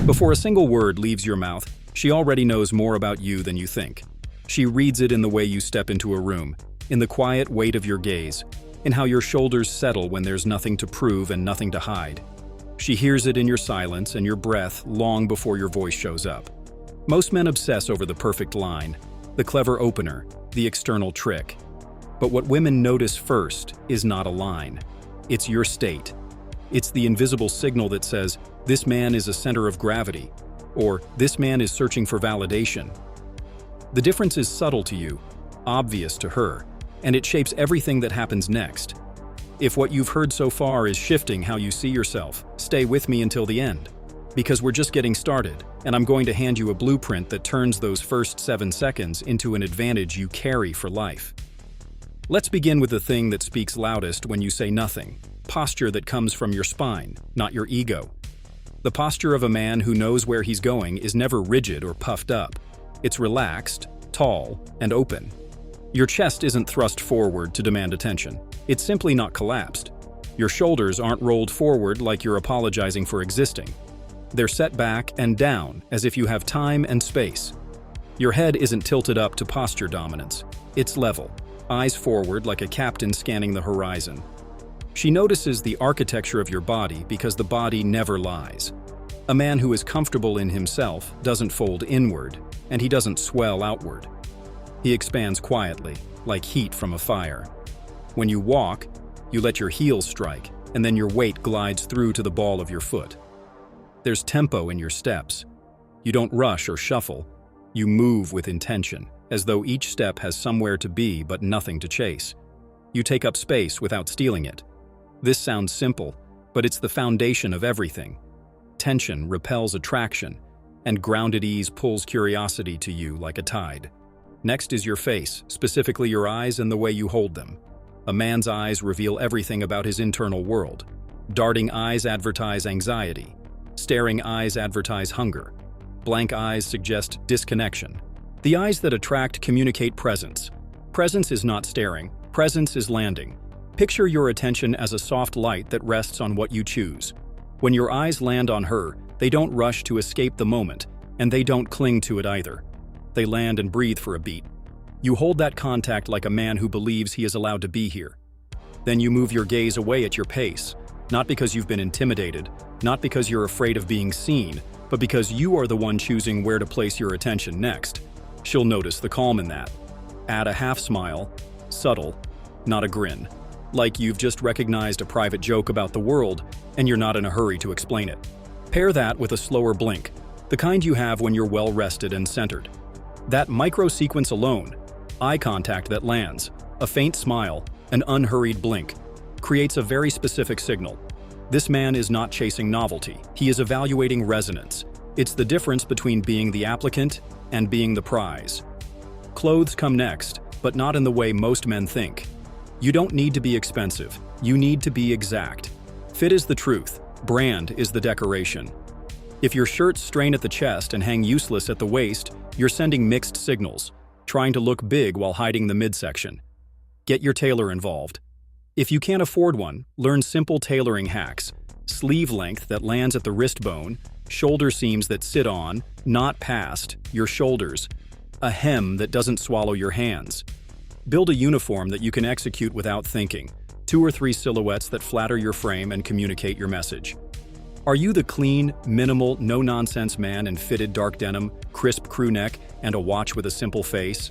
Before a single word leaves your mouth, she already knows more about you than you think. She reads it in the way you step into a room, in the quiet weight of your gaze, in how your shoulders settle when there's nothing to prove and nothing to hide. She hears it in your silence and your breath long before your voice shows up. Most men obsess over the perfect line, the clever opener, the external trick. But what women notice first is not a line. It's your state. It's the invisible signal that says, "This man is a center of gravity," or "This man is searching for validation." The difference is subtle to you, obvious to her, and it shapes everything that happens next. If what you've heard so far is shifting how you see yourself, stay with me until the end. Because we're just getting started, and I'm going to hand you a blueprint that turns those first 7 seconds into an advantage you carry for life. Let's begin with the thing that speaks loudest when you say nothing. Posture that comes from your spine, not your ego. The posture of a man who knows where he's going is never rigid or puffed up. It's relaxed, tall, and open. Your chest isn't thrust forward to demand attention. It's simply not collapsed. Your shoulders aren't rolled forward like you're apologizing for existing. They're set back and down as if you have time and space. Your head isn't tilted up to posture dominance. It's level, eyes forward like a captain scanning the horizon. She notices the architecture of your body because the body never lies. A man who is comfortable in himself doesn't fold inward, and he doesn't swell outward. He expands quietly, like heat from a fire. When you walk, you let your heels strike, and then your weight glides through to the ball of your foot. There's tempo in your steps. You don't rush or shuffle. You move with intention, as though each step has somewhere to be but nothing to chase. You take up space without stealing it. This sounds simple, but it's the foundation of everything. Tension repels attraction, and grounded ease pulls curiosity to you like a tide. Next is your face, specifically your eyes and the way you hold them. A man's eyes reveal everything about his internal world. Darting eyes advertise anxiety. Staring eyes advertise hunger. Blank eyes suggest disconnection. The eyes that attract communicate presence. Presence is not staring. Presence is landing. Picture your attention as a soft light that rests on what you choose. When your eyes land on her, they don't rush to escape the moment, and they don't cling to it either. They land and breathe for a beat. You hold that contact like a man who believes he is allowed to be here. Then you move your gaze away at your pace, not because you've been intimidated, not because you're afraid of being seen, but because you are the one choosing where to place your attention next. She'll notice the calm in that. Add a half smile, subtle, not a grin. Like you've just recognized a private joke about the world, and you're not in a hurry to explain it. Pair that with a slower blink, the kind you have when you're well-rested and centered. That micro-sequence alone, eye contact that lands, a faint smile, an unhurried blink, creates a very specific signal. This man is not chasing novelty, he is evaluating resonance. It's the difference between being the applicant and being the prize. Clothes come next, but not in the way most men think. You don't need to be expensive, you need to be exact. Fit is the truth, brand is the decoration. If your shirts strain at the chest and hang useless at the waist, you're sending mixed signals, trying to look big while hiding the midsection. Get your tailor involved. If you can't afford one, learn simple tailoring hacks. Sleeve length that lands at the wrist bone, shoulder seams that sit on, not past, your shoulders. A hem that doesn't swallow your hands. Build a uniform that you can execute without thinking. 2 or 3 silhouettes that flatter your frame and communicate your message. Are you the clean, minimal, no-nonsense man in fitted dark denim, crisp crew neck, and a watch with a simple face?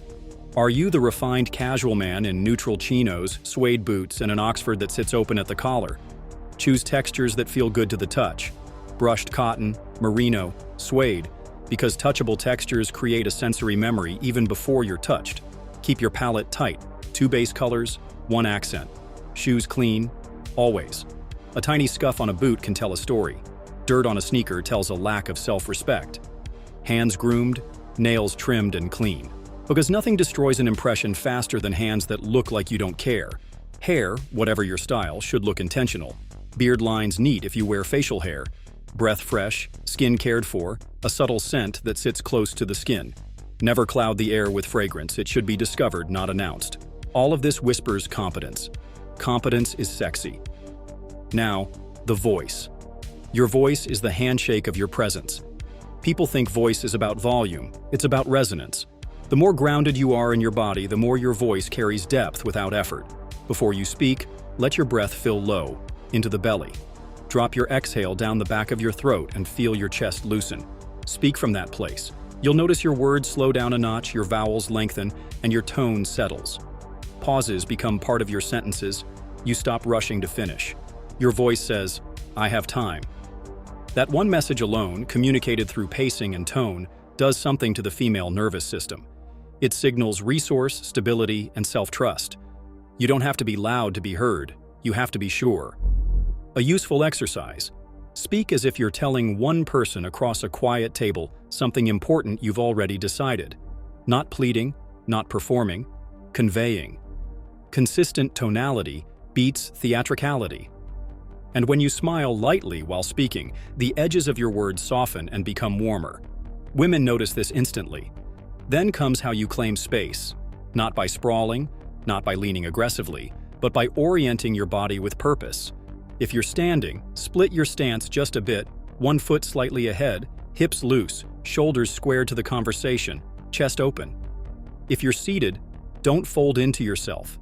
Are you the refined casual man in neutral chinos, suede boots, and an Oxford that sits open at the collar? Choose textures that feel good to the touch. Brushed cotton, merino, suede, because touchable textures create a sensory memory even before you're touched. Keep your palette tight, 2 base colors, 1 accent. Shoes clean, always. A tiny scuff on a boot can tell a story. Dirt on a sneaker tells a lack of self-respect. Hands groomed, nails trimmed and clean. Because nothing destroys an impression faster than hands that look like you don't care. Hair, whatever your style, should look intentional. Beard lines neat if you wear facial hair. Breath fresh, skin cared for, a subtle scent that sits close to the skin. Never cloud the air with fragrance, it should be discovered, not announced. All of this whispers competence. Competence is sexy. Now, the voice. Your voice is the handshake of your presence. People think voice is about volume. It's about resonance. The more grounded you are in your body, the more your voice carries depth without effort. Before you speak, let your breath fill low, into the belly. Drop your exhale down the back of your throat and feel your chest loosen. Speak from that place. You'll notice your words slow down a notch, your vowels lengthen, and your tone settles. Pauses become part of your sentences. You stop rushing to finish. Your voice says, "I have time." That one message alone, communicated through pacing and tone, does something to the female nervous system. It signals resource, stability, and self-trust. You don't have to be loud to be heard. You have to be sure. A useful exercise. Speak as if you're telling one person across a quiet table something important you've already decided. Not pleading, not performing, conveying. Consistent tonality beats theatricality. And when you smile lightly while speaking, the edges of your words soften and become warmer. Women notice this instantly. Then comes how you claim space. Not by sprawling, not by leaning aggressively, but by orienting your body with purpose. If you're standing, split your stance just a bit, one foot slightly ahead, hips loose, shoulders squared to the conversation, chest open. If you're seated, don't fold into yourself.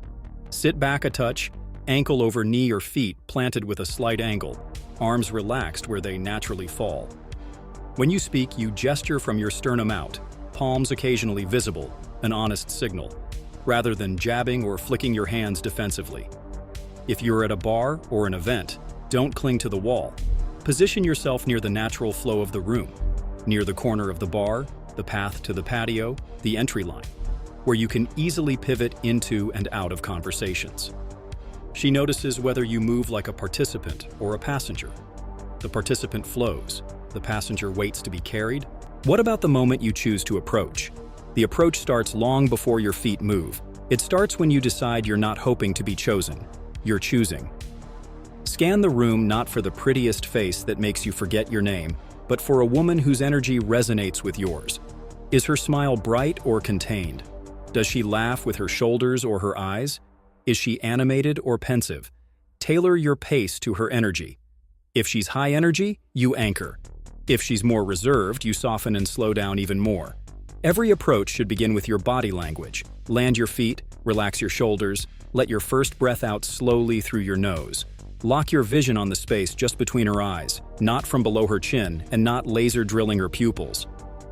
Sit back a touch, ankle over knee or feet planted with a slight angle, arms relaxed where they naturally fall. When you speak, you gesture from your sternum out, palms occasionally visible, an honest signal, rather than jabbing or flicking your hands defensively. If you're at a bar or an event, don't cling to the wall. Position yourself near the natural flow of the room, near the corner of the bar, the path to the patio, the entry line, where you can easily pivot into and out of conversations. She notices whether you move like a participant or a passenger. The participant flows. The passenger waits to be carried. What about the moment you choose to approach? The approach starts long before your feet move. It starts when you decide you're not hoping to be chosen. You're choosing. Scan the room not for the prettiest face that makes you forget your name, but for a woman whose energy resonates with yours. Is her smile bright or contained? Does she laugh with her shoulders or her eyes? Is she animated or pensive? Tailor your pace to her energy. If she's high energy, you anchor. If she's more reserved, you soften and slow down even more. Every approach should begin with your body language. Land your feet, relax your shoulders, let your first breath out slowly through your nose. Lock your vision on the space just between her eyes, not from below her chin, and not laser drilling her pupils.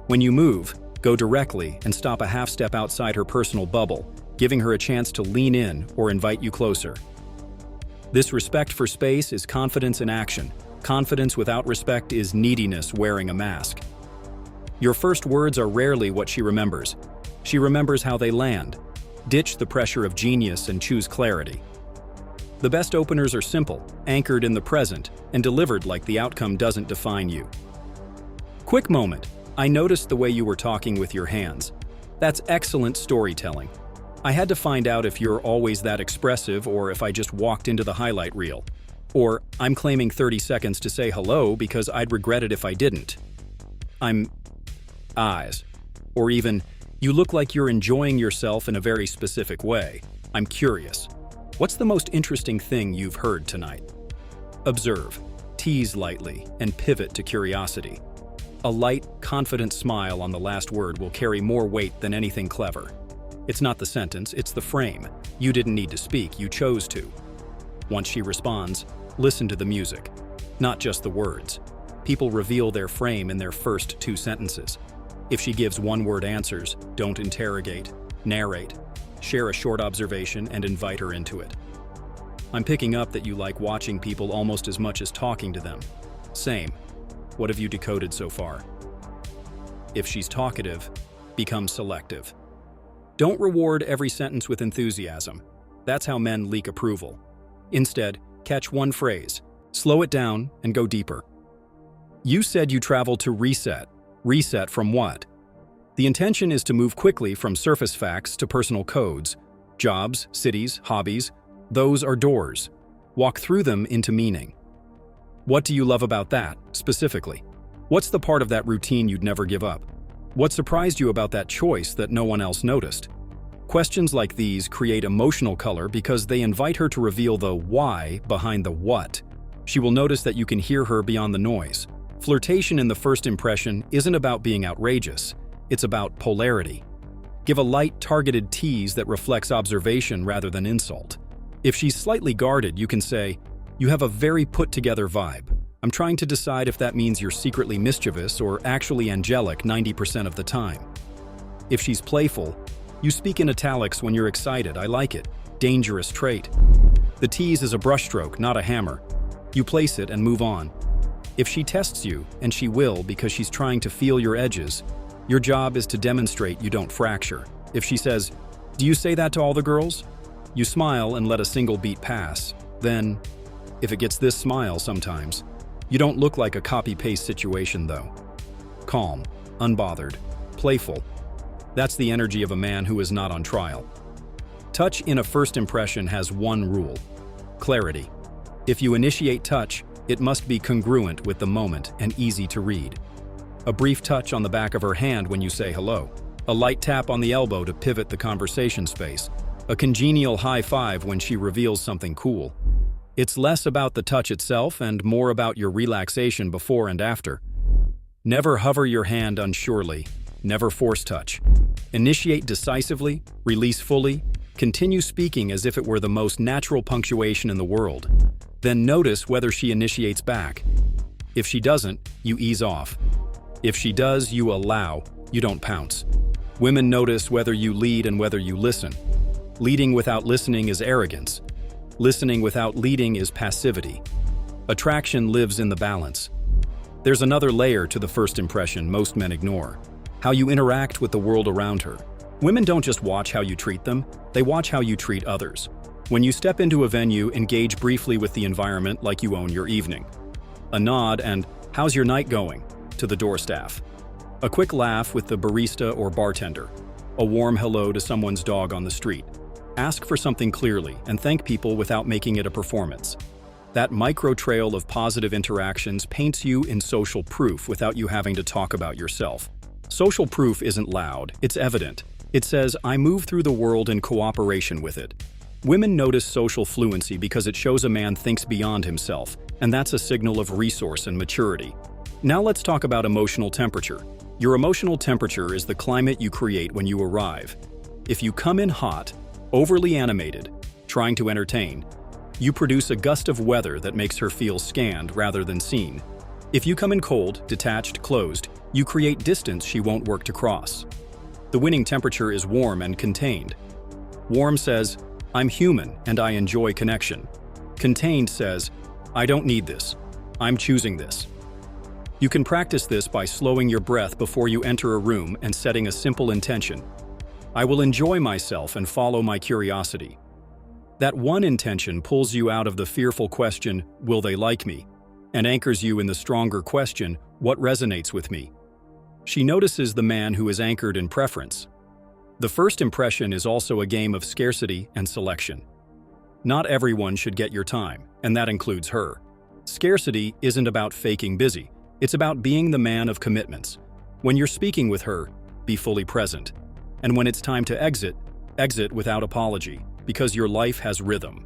When you move, go directly and stop a half step outside her personal bubble, giving her a chance to lean in or invite you closer. This respect for space is confidence in action. Confidence without respect is neediness wearing a mask. Your first words are rarely what she remembers. She remembers how they land. Ditch the pressure of genius and choose clarity. The best openers are simple, anchored in the present, and delivered like the outcome doesn't define you. Quick moment. I noticed the way you were talking with your hands. That's excellent storytelling. I had to find out if you're always that expressive or if I just walked into the highlight reel. Or, I'm claiming 30 seconds to say hello because I'd regret it if I didn't. I'm eyes. Or even, you look like you're enjoying yourself in a very specific way. I'm curious. What's the most interesting thing you've heard tonight? Observe, tease lightly, and pivot to curiosity. A light, confident smile on the last word will carry more weight than anything clever. It's not the sentence, it's the frame. You didn't need to speak, you chose to. Once she responds, listen to the music, not just the words. People reveal their frame in their first 2 sentences. If she gives one-word answers, don't interrogate, narrate. Share a short observation and invite her into it. I'm picking up that you like watching people almost as much as talking to them. Same. What have you decoded so far? If she's talkative, become selective. Don't reward every sentence with enthusiasm. That's how men leak approval. Instead, catch one phrase, slow it down, and go deeper. You said you traveled to reset. Reset from what? The intention is to move quickly from surface facts to personal codes. Jobs, cities, hobbies, those are doors. Walk through them into meaning. What do you love about that, specifically? What's the part of that routine you'd never give up? What surprised you about that choice that no one else noticed? Questions like these create emotional color because they invite her to reveal the why behind the what. She will notice that you can hear her beyond the noise. Flirtation in the first impression isn't about being outrageous, it's about polarity. Give a light, targeted tease that reflects observation rather than insult. If she's slightly guarded, you can say, "You have a very put-together vibe. I'm trying to decide if that means you're secretly mischievous or actually angelic 90% of the time." If she's playful, you speak in italics when you're excited. "I like it. Dangerous trait." The tease is a brushstroke, not a hammer. You place it and move on. If she tests you, and she will because she's trying to feel your edges, your job is to demonstrate you don't fracture. If she says, "Do you say that to all the girls?" You smile and let a single beat pass. Then, if it gets this smile sometimes, you don't look like a copy-paste situation though. Calm, unbothered, playful. That's the energy of a man who is not on trial. Touch in a first impression has one rule: clarity. If you initiate touch, it must be congruent with the moment and easy to read. A brief touch on the back of her hand when you say hello. A light tap on the elbow to pivot the conversation space. A congenial high five when she reveals something cool. It's less about the touch itself and more about your relaxation before and after. Never hover your hand unsurely. Never force touch. Initiate decisively, release fully, continue speaking as if it were the most natural punctuation in the world. Then notice whether she initiates back. If she doesn't, you ease off. If she does, you allow, you don't pounce. Women notice whether you lead and whether you listen. Leading without listening is arrogance. Listening without leading is passivity. Attraction lives in the balance. There's another layer to the first impression most men ignore: how you interact with the world around her. Women don't just watch how you treat them, they watch how you treat others. When you step into a venue, engage briefly with the environment like you own your evening. A nod and "How's your night going?" to the door staff. A quick laugh with the barista or bartender. A warm hello to someone's dog on the street. Ask for something clearly and thank people without making it a performance. That micro trail of positive interactions paints you in social proof without you having to talk about yourself. Social proof isn't loud, it's evident. It says, "I move through the world in cooperation with it." Women notice social fluency because it shows a man thinks beyond himself, and that's a signal of resource and maturity. Now let's talk about emotional temperature. Your emotional temperature is the climate you create when you arrive. If you come in hot, overly animated, trying to entertain, you produce a gust of weather that makes her feel scanned rather than seen. If you come in cold, detached, closed, you create distance she won't work to cross. The winning temperature is warm and contained. Warm says, "I'm human and I enjoy connection." Contained says, "I don't need this. I'm choosing this." You can practice this by slowing your breath before you enter a room and setting a simple intention. I will enjoy myself and follow my curiosity. That one intention pulls you out of the fearful question, "Will they like me?" and anchors you in the stronger question, "What resonates with me?" She notices the man who is anchored in preference. The first impression is also a game of scarcity and selection. Not everyone should get your time, and that includes her. Scarcity isn't about faking busy. It's about being the man of commitments. When you're speaking with her, be fully present. And when it's time to exit, exit without apology, because your life has rhythm.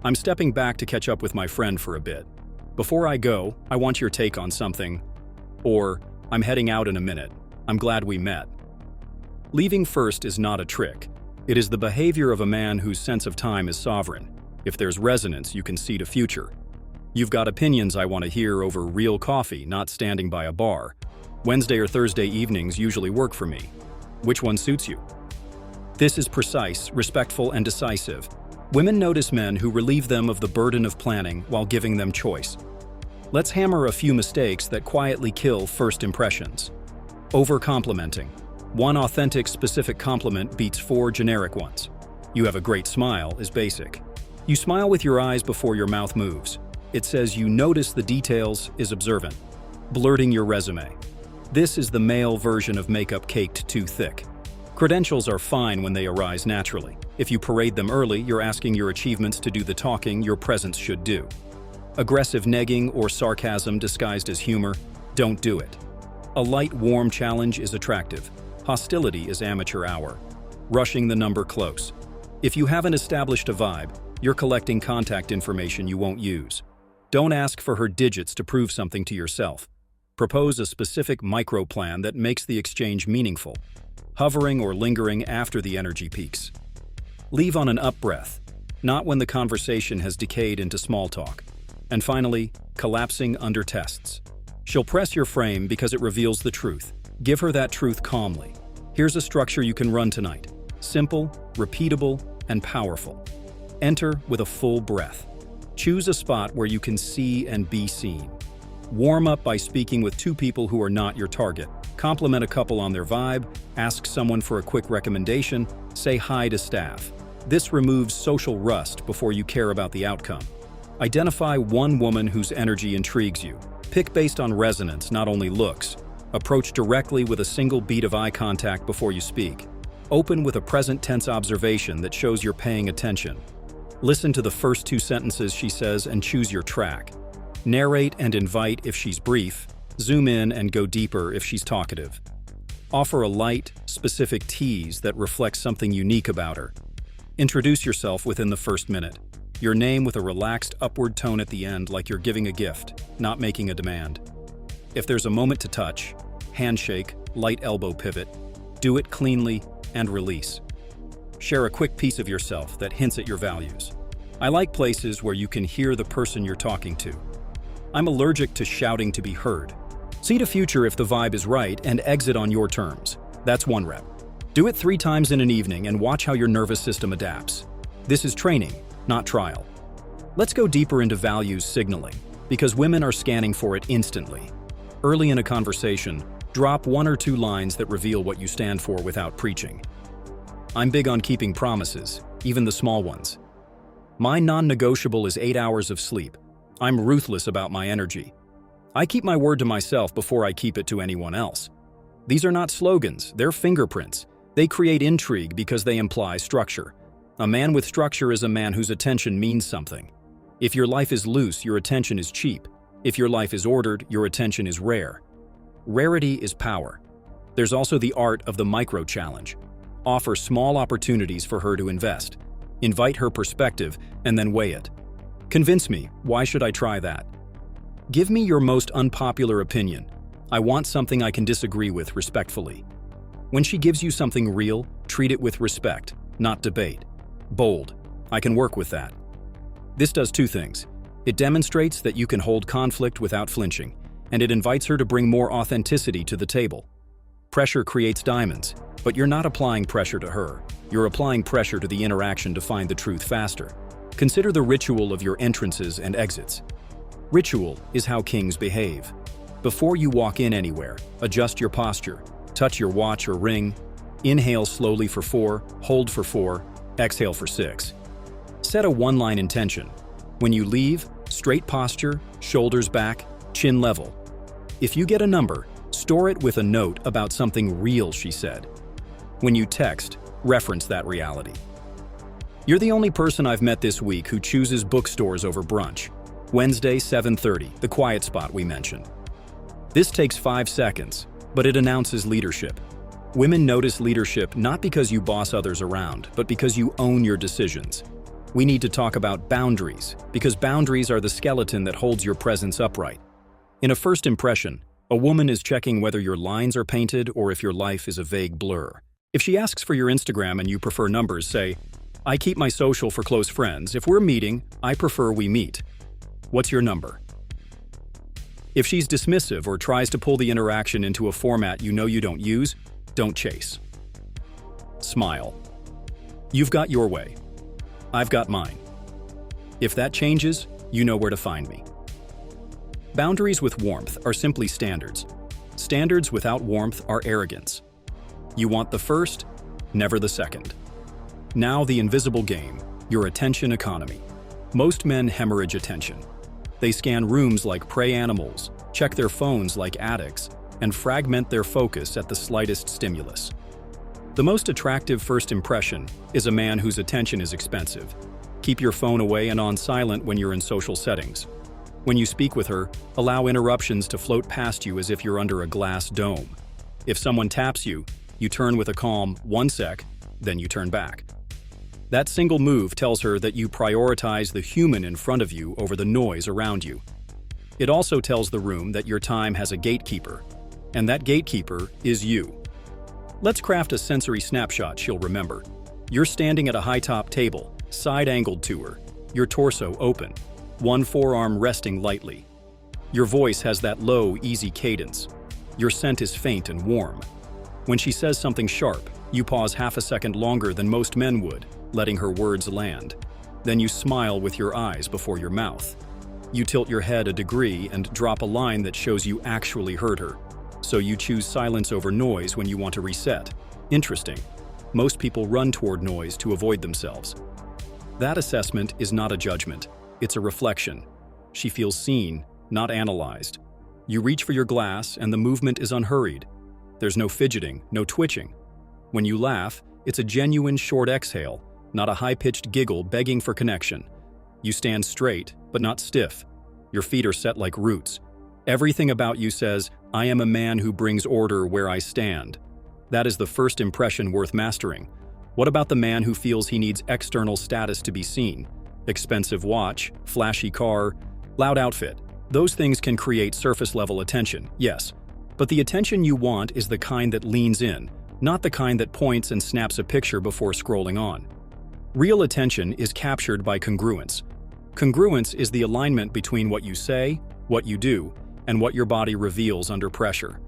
I'm stepping back to catch up with my friend for a bit. Before I go, I want your take on something. Or, I'm heading out in a minute. I'm glad we met. Leaving first is not a trick. It is the behavior of a man whose sense of time is sovereign. If there's resonance, you can see the future. You've got opinions I want to hear over real coffee, not standing by a bar. Wednesday or Thursday evenings usually work for me. Which one suits you? This is precise, respectful, and decisive. Women notice men who relieve them of the burden of planning while giving them choice. Let's hammer a few mistakes that quietly kill first impressions. Over-complimenting. One authentic, specific compliment beats 4 generic ones. "You have a great smile" is basic. You smile with your eyes before your mouth moves. It says you notice the details, is observant. Blurting your resume. This is the male version of makeup caked too thick. Credentials are fine when they arise naturally. If you parade them early, you're asking your achievements to do the talking your presence should do. Aggressive negging or sarcasm disguised as humor, don't do it. A light, warm challenge is attractive. Hostility is amateur hour. Rushing the number close. If you haven't established a vibe, you're collecting contact information you won't use. Don't ask for her digits to prove something to yourself. Propose a specific micro-plan that makes the exchange meaningful, hovering or lingering after the energy peaks. Leave on an up breath, not when the conversation has decayed into small talk. And finally, collapsing under tests. She'll press your frame because it reveals the truth. Give her that truth calmly. Here's a structure you can run tonight. Simple, repeatable, and powerful. Enter with a full breath. Choose a spot where you can see and be seen. Warm up by speaking with two people who are not your target. Compliment a couple on their vibe, ask someone for a quick recommendation, say hi to staff. This removes social rust before you care about the outcome. Identify one woman whose energy intrigues you. Pick based on resonance, not only looks. Approach directly with a single beat of eye contact before you speak. Open with a present tense observation that shows you're paying attention. Listen to the first two sentences she says and choose your track. Narrate and invite if she's brief. Zoom in and go deeper if she's talkative. Offer a light, specific tease that reflects something unique about her. Introduce yourself within the first minute. Your name with a relaxed upward tone at the end, like you're giving a gift, not making a demand. If there's a moment to touch, handshake, light elbow pivot, do it cleanly and release. Share a quick piece of yourself that hints at your values. I like places where you can hear the person you're talking to. I'm allergic to shouting to be heard. See the future if the vibe is right and exit on your terms. That's one rep. Do it 3 times in an evening and watch how your nervous system adapts. This is training, not trial. Let's go deeper into values signaling, because women are scanning for it instantly. Early in a conversation, drop 1 or 2 lines that reveal what you stand for without preaching. I'm big on keeping promises, even the small ones. My non-negotiable is 8 hours of sleep. I'm ruthless about my energy. I keep my word to myself before I keep it to anyone else. These are not slogans, they're fingerprints. They create intrigue because they imply structure. A man with structure is a man whose attention means something. If your life is loose, your attention is cheap. If your life is ordered, your attention is rare. Rarity is power. There's also the art of the micro-challenge. Offer small opportunities for her to invest. Invite her perspective and then weigh it. Convince me, why should I try that? Give me your most unpopular opinion. I want something I can disagree with respectfully. When she gives you something real, treat it with respect, not debate. Bold. I can work with that. This does 2 things. It demonstrates that you can hold conflict without flinching, and it invites her to bring more authenticity to the table. Pressure creates diamonds, but you're not applying pressure to her. You're applying pressure to the interaction to find the truth faster. Consider the ritual of your entrances and exits. Ritual is how kings behave. Before you walk in anywhere, adjust your posture, touch your watch or ring, inhale slowly for 4, hold for 4, exhale for 6. Set a 1-line intention. When you leave, straight posture, shoulders back, chin level. If you get a number, store it with a note about something real she said. When you text, reference that reality. You're the only person I've met this week who chooses bookstores over brunch. Wednesday, 7:30, the quiet spot we mentioned. This takes 5 seconds, but it announces leadership. Women notice leadership not because you boss others around, but because you own your decisions. We need to talk about boundaries, because boundaries are the skeleton that holds your presence upright. In a first impression, a woman is checking whether your lines are painted or if your life is a vague blur. If she asks for your Instagram and you prefer numbers, say, I keep my social for close friends. If we're meeting, I prefer we meet. What's your number? If she's dismissive or tries to pull the interaction into a format you know you don't use, don't chase. Smile. You've got your way. I've got mine. If that changes, you know where to find me. Boundaries with warmth are simply standards. Standards without warmth are arrogance. You want the first, never the second. Now the invisible game, your attention economy. Most men hemorrhage attention. They scan rooms like prey animals, check their phones like addicts, and fragment their focus at the slightest stimulus. The most attractive first impression is a man whose attention is expensive. Keep your phone away and on silent when you're in social settings. When you speak with her, allow interruptions to float past you as if you're under a glass dome. If someone taps you, you turn with a calm, 1 sec, then you turn back. That single move tells her that you prioritize the human in front of you over the noise around you. It also tells the room that your time has a gatekeeper, and that gatekeeper is you. Let's craft a sensory snapshot she'll remember. You're standing at a high-top table, side-angled to her, your torso open, one forearm resting lightly. Your voice has that low, easy cadence. Your scent is faint and warm. When she says something sharp, you pause half a second longer than most men would, letting her words land. Then you smile with your eyes before your mouth. You tilt your head a degree and drop a line that shows you actually heard her. So you choose silence over noise when you want to reset. Interesting. Most people run toward noise to avoid themselves. That assessment is not a judgment. It's a reflection. She feels seen, not analyzed. You reach for your glass and the movement is unhurried. There's no fidgeting, no twitching. When you laugh, it's a genuine short exhale, not a high-pitched giggle begging for connection. You stand straight, but not stiff. Your feet are set like roots. Everything about you says, I am a man who brings order where I stand. That is the first impression worth mastering. What about the man who feels he needs external status to be seen? Expensive watch, flashy car, loud outfit. Those things can create surface-level attention, yes. But the attention you want is the kind that leans in, not the kind that points and snaps a picture before scrolling on. Real attention is captured by congruence. Congruence is the alignment between what you say, what you do, and what your body reveals under pressure.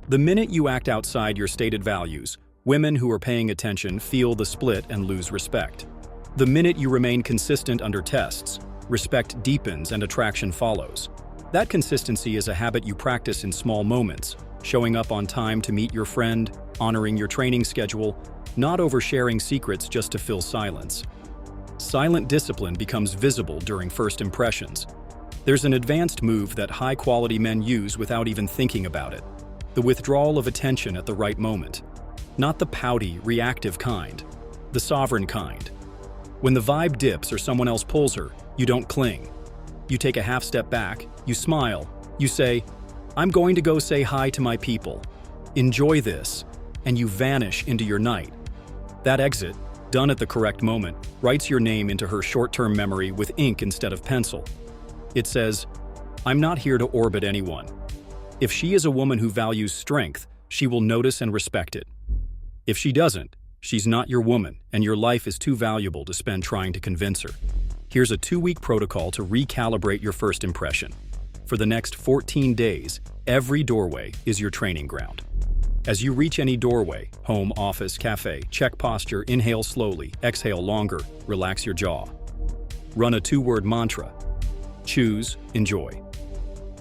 The minute you act outside your stated values, women who are paying attention feel the split and lose respect. The minute you remain consistent under tests, respect deepens and attraction follows. That consistency is a habit you practice in small moments, showing up on time to meet your friend, honoring your training schedule, not oversharing secrets just to fill silence. Silent discipline becomes visible during first impressions. There's an advanced move that high-quality men use without even thinking about it. The withdrawal of attention at the right moment. Not the pouty, reactive kind. The sovereign kind. When the vibe dips or someone else pulls her, you don't cling. You take a half step back, you smile, you say, I'm going to go say hi to my people. Enjoy this, and you vanish into your night. That exit, done at the correct moment, writes your name into her short-term memory with ink instead of pencil. It says, I'm not here to orbit anyone. If she is a woman who values strength, she will notice and respect it. If she doesn't, she's not your woman, and your life is too valuable to spend trying to convince her. Here's a 2-week protocol to recalibrate your first impression. For the next 14 days, every doorway is your training ground. As you reach any doorway, home, office, cafe, check posture, inhale slowly, exhale longer, relax your jaw. Run a 2-word mantra. Choose, enjoy.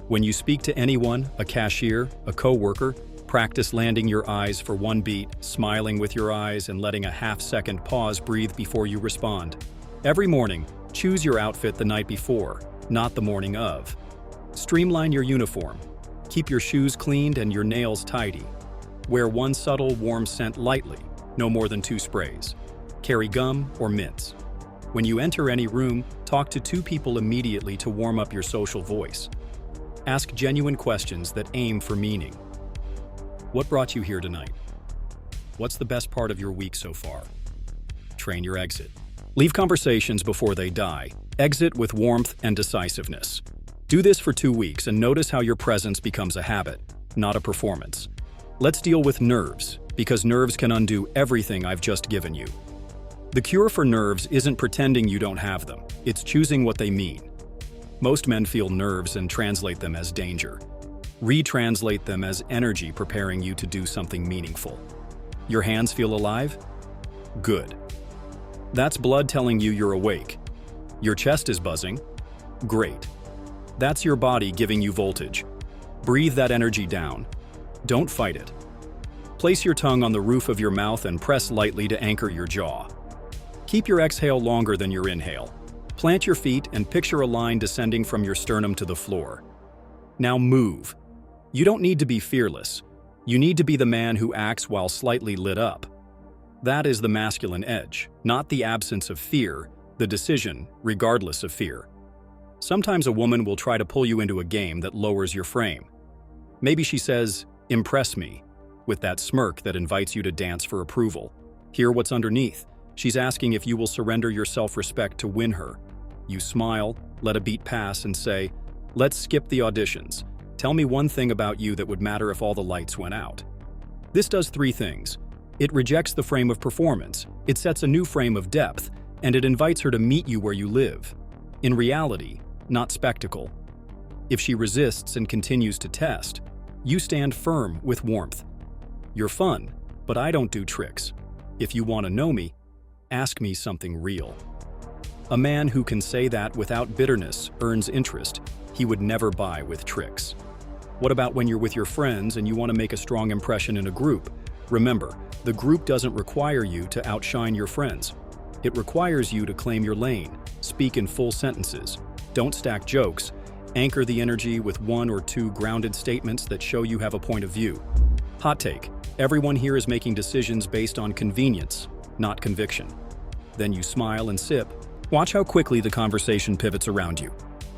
When you speak to anyone, a cashier, a coworker, practice landing your eyes for 1 beat, smiling with your eyes and letting a half-second pause breathe before you respond. Every morning, choose your outfit the night before, not the morning of. Streamline your uniform. Keep your shoes cleaned and your nails tidy. Wear 1 subtle, warm scent lightly, no more than 2 sprays. Carry gum or mints. When you enter any room, talk to 2 people immediately to warm up your social voice. Ask genuine questions that aim for meaning. What brought you here tonight? What's the best part of your week so far? Train your exit. Leave conversations before they die. Exit with warmth and decisiveness. Do this for 2 weeks and notice how your presence becomes a habit, not a performance. Let's deal with nerves, because nerves can undo everything I've just given you. The cure for nerves isn't pretending you don't have them, it's choosing what they mean. Most men feel nerves and translate them as danger. Retranslate them as energy preparing you to do something meaningful. Your hands feel alive? Good. That's blood telling you you're awake. Your chest is buzzing? Great. That's your body giving you voltage. Breathe that energy down. Don't fight it. Place your tongue on the roof of your mouth and press lightly to anchor your jaw. Keep your exhale longer than your inhale. Plant your feet and picture a line descending from your sternum to the floor. Now move. You don't need to be fearless. You need to be the man who acts while slightly lit up. That is the masculine edge, not the absence of fear, the decision, regardless of fear. Sometimes a woman will try to pull you into a game that lowers your frame. Maybe she says, "Impress me," with that smirk that invites you to dance for approval. Hear what's underneath. She's asking if you will surrender your self-respect to win her. You smile, let a beat pass, and say, "Let's skip the auditions. Tell me one thing about you that would matter if all the lights went out." This does three things. It rejects the frame of performance, it sets a new frame of depth, and it invites her to meet you where you live. In reality, not spectacle. If she resists and continues to test, you stand firm with warmth. "You're fun, but I don't do tricks. If you want to know me, ask me something real." A man who can say that without bitterness earns interest he would never buy with tricks. What about when you're with your friends and you want to make a strong impression in a group? Remember, the group doesn't require you to outshine your friends. It requires you to claim your lane, speak in full sentences, don't stack jokes, anchor the energy with one or two grounded statements that show you have a point of view. Hot take: everyone here is making decisions based on convenience, not conviction. Then you smile and sip. Watch how quickly the conversation pivots around you.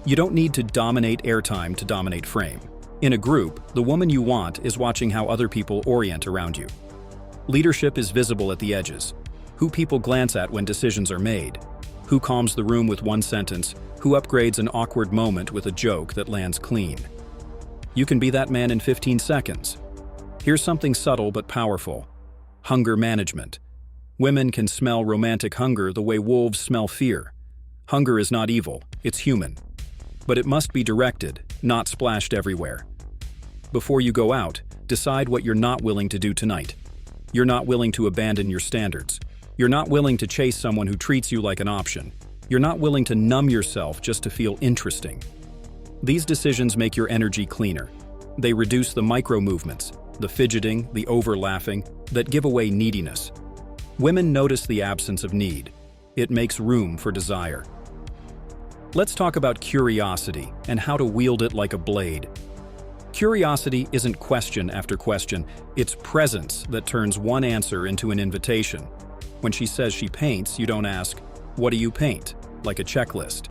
You don't need to dominate airtime to dominate frame. In a group, the woman you want is watching how other people orient around you. Leadership is visible at the edges. Who people glance at when decisions are made. Who calms the room with one sentence. Who upgrades an awkward moment with a joke that lands clean. You can be that man in 15 seconds. Here's something subtle but powerful. Hunger management. Women can smell romantic hunger the way wolves smell fear. Hunger is not evil, it's human. But it must be directed, not splashed everywhere. Before you go out, decide what you're not willing to do tonight. You're not willing to abandon your standards. You're not willing to chase someone who treats you like an option. You're not willing to numb yourself just to feel interesting. These decisions make your energy cleaner. They reduce the micro-movements, the fidgeting, the over-laughing, that give away neediness. Women notice the absence of need. It makes room for desire. Let's talk about curiosity and how to wield it like a blade. Curiosity isn't question after question, it's presence that turns one answer into an invitation. When she says she paints, you don't ask, "What do you paint?" like a checklist.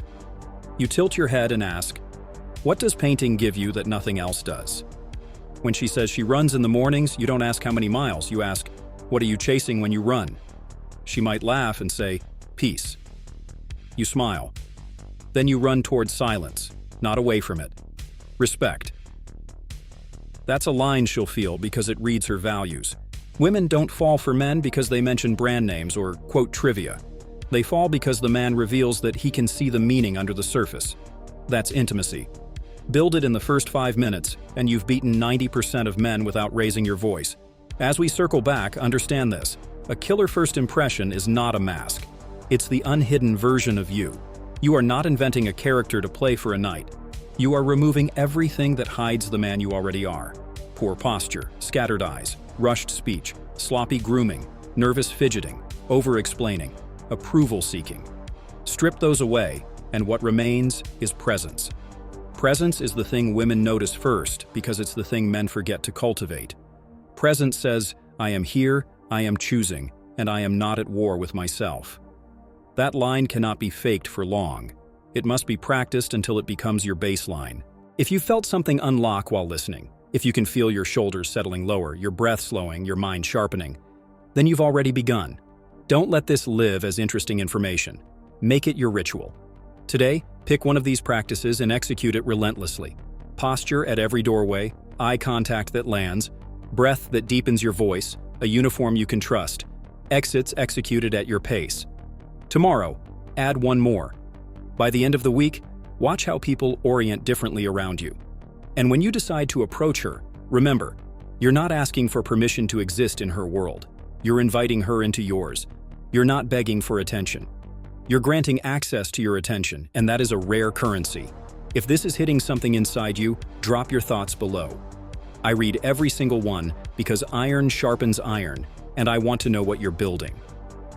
You tilt your head and ask, "What does painting give you that nothing else does?" When she says she runs in the mornings, you don't ask how many miles, you ask, "What are you chasing when you run?" She might laugh and say, "Peace." You smile. Then you run towards silence, not away from it. Respect. That's a line she'll feel because it reads her values. Women don't fall for men because they mention brand names or quote trivia. They fall because the man reveals that he can see the meaning under the surface. That's intimacy. Build it in the first 5 minutes, and you've beaten 90% of men without raising your voice. As we circle back, understand this. A killer first impression is not a mask. It's the unhidden version of you. You are not inventing a character to play for a night. You are removing everything that hides the man you already are. Poor posture, scattered eyes, rushed speech, sloppy grooming, nervous fidgeting, over-explaining, approval-seeking. Strip those away, and what remains is presence. Presence is the thing women notice first because it's the thing men forget to cultivate. Presence says, "I am here, I am choosing, and I am not at war with myself." That line cannot be faked for long. It must be practiced until it becomes your baseline. If you felt something unlock while listening, if you can feel your shoulders settling lower, your breath slowing, your mind sharpening, then you've already begun. Don't let this live as interesting information. Make it your ritual. Today, pick one of these practices and execute it relentlessly. Posture at every doorway, eye contact that lands, breath that deepens your voice, a uniform you can trust, exits executed at your pace. Tomorrow, add one more. By the end of the week, watch how people orient differently around you. And when you decide to approach her, remember, you're not asking for permission to exist in her world. You're inviting her into yours. You're not begging for attention. You're granting access to your attention, and that is a rare currency. If this is hitting something inside you, drop your thoughts below. I read every single one because iron sharpens iron, and I want to know what you're building.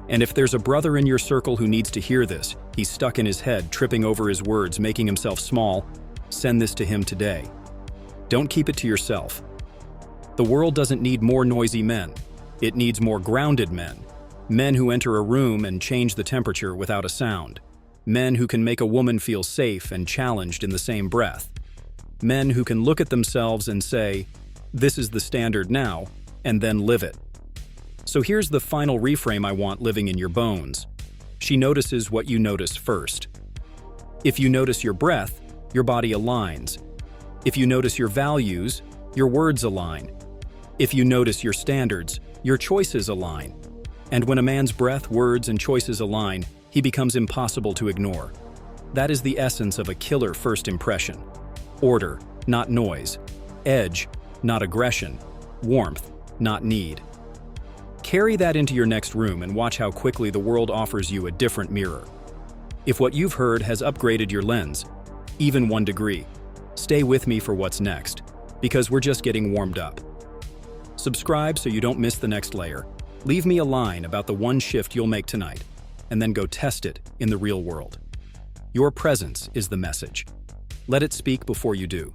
And if there's a brother in your circle who needs to hear this, he's stuck in his head, tripping over his words, making himself small, send this to him today. Don't keep it to yourself. The world doesn't need more noisy men. It needs more grounded men. Men who enter a room and change the temperature without a sound. Men who can make a woman feel safe and challenged in the same breath. Men who can look at themselves and say, "This is the standard now," and then live it. So here's the final reframe I want living in your bones. She notices what you notice first. If you notice your breath, your body aligns. If you notice your values, your words align. If you notice your standards, your choices align. And when a man's breath, words, and choices align, he becomes impossible to ignore. That is the essence of a killer first impression. Order, not noise. Edge, not aggression. Warmth, not need. Carry that into your next room and watch how quickly the world offers you a different mirror. If what you've heard has upgraded your lens, even 1 degree, stay with me for what's next, because we're just getting warmed up. Subscribe so you don't miss the next layer. Leave me a line about the one shift you'll make tonight, and then go test it in the real world. Your presence is the message. Let it speak before you do.